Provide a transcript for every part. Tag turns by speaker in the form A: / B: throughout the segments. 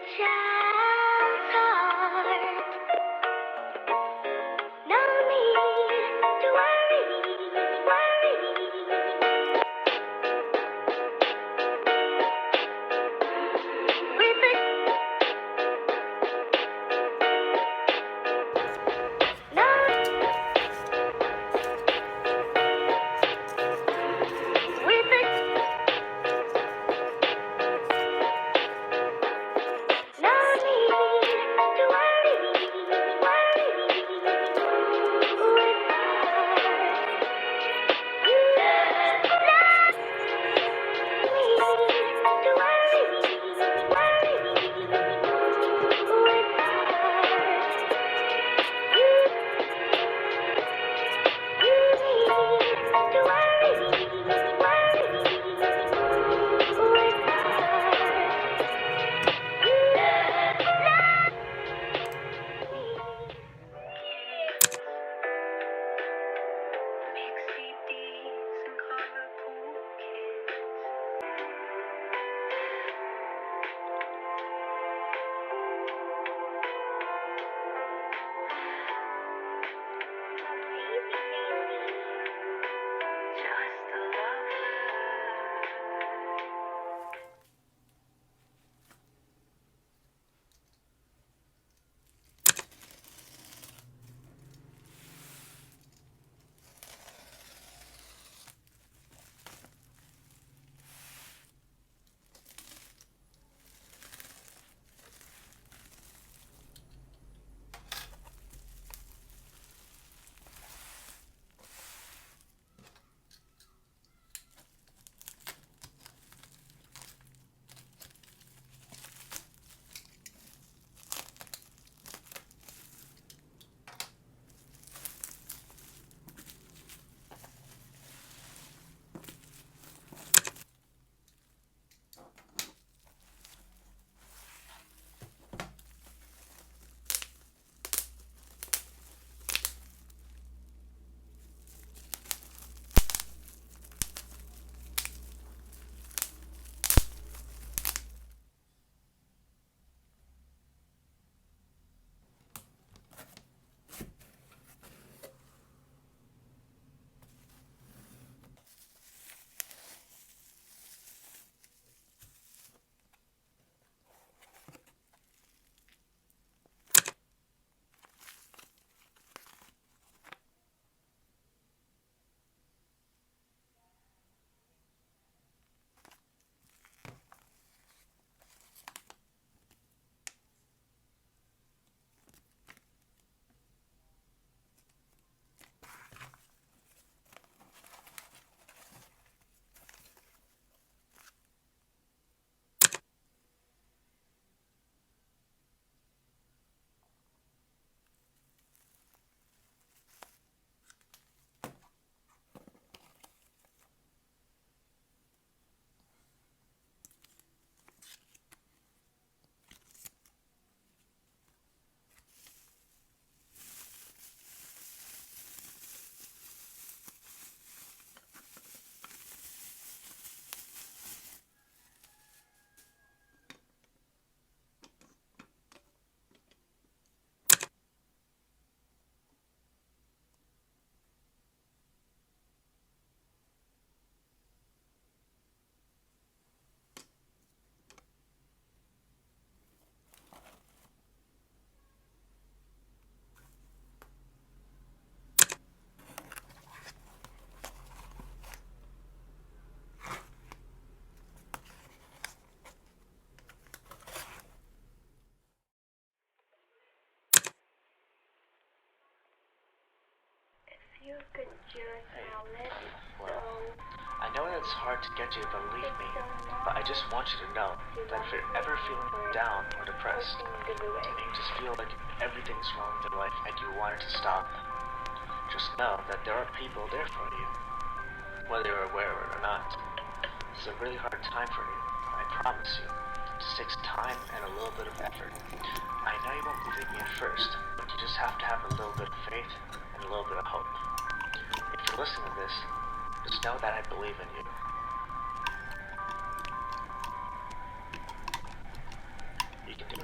A: child's heart. No need to worry. With a no. With a no need to worry. With you could just now let it go.
B: I know that it's hard to get you to believe me, but I just want you to know that if you're ever feeling down or depressed, and you just feel like everything's wrong with your life and you want it to stop, just know that there are people there for you, whether you're aware of it or not. It's a really hard time for you, I promise you. It just takes time and a little bit of effort. I know you won't believe me at first, but you just have to have a little bit of faith and a little bit of hope. If you're listening to this, just know that I believe in you. You can do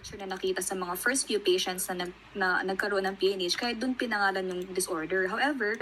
C: picture na nakita sa mga first few patients na nagkaroon ng PNH, kaya doon pinangalan yung disorder. However,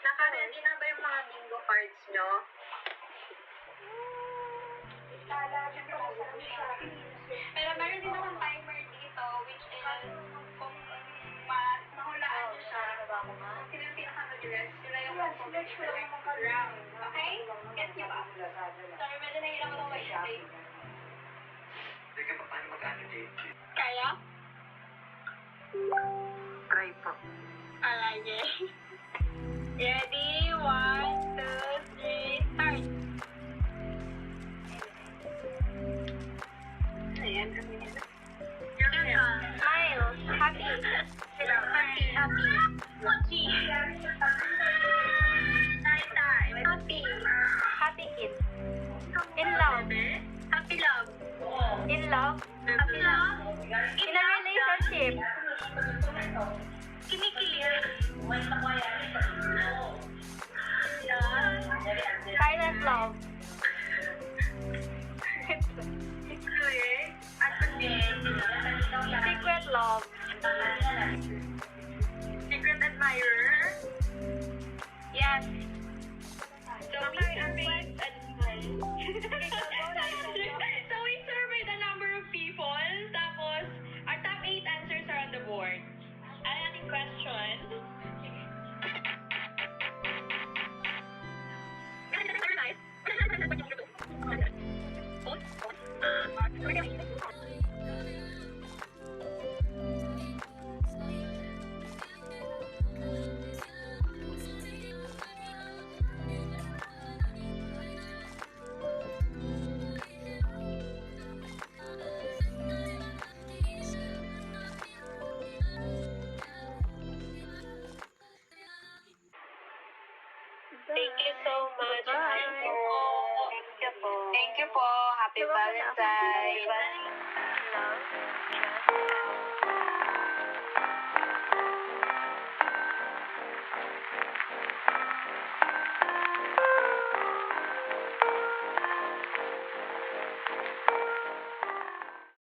A: Naka-ready na ba yung mga bingo cards nyo? Pero meron din akong timer dito, which is kung mahulaan nyo siya, sino yung pinaka-mabilis, sila yung round. Okay? Get nyo ba? Sorry, medyo nahihirap ako mag-explain.
B: Hindi ka pa paano mag-annotate?
A: Kaya?
B: Try po.
A: Alage. Ready? 1, 2, 3, start! Ayan, kami na. Smile. Happy. Happy. Happy. Happy. Happy kid. In love. Happy love. In love. Happy love. In a relationship. Kinikilig. Silent love. Secret love. Secret admirer. Yes. So we surveyed a number of people. Tapos, our top 8 answers are on the board. Ano nating question? Thank you so much. Thank you po. Thank you po. Happy Valentine.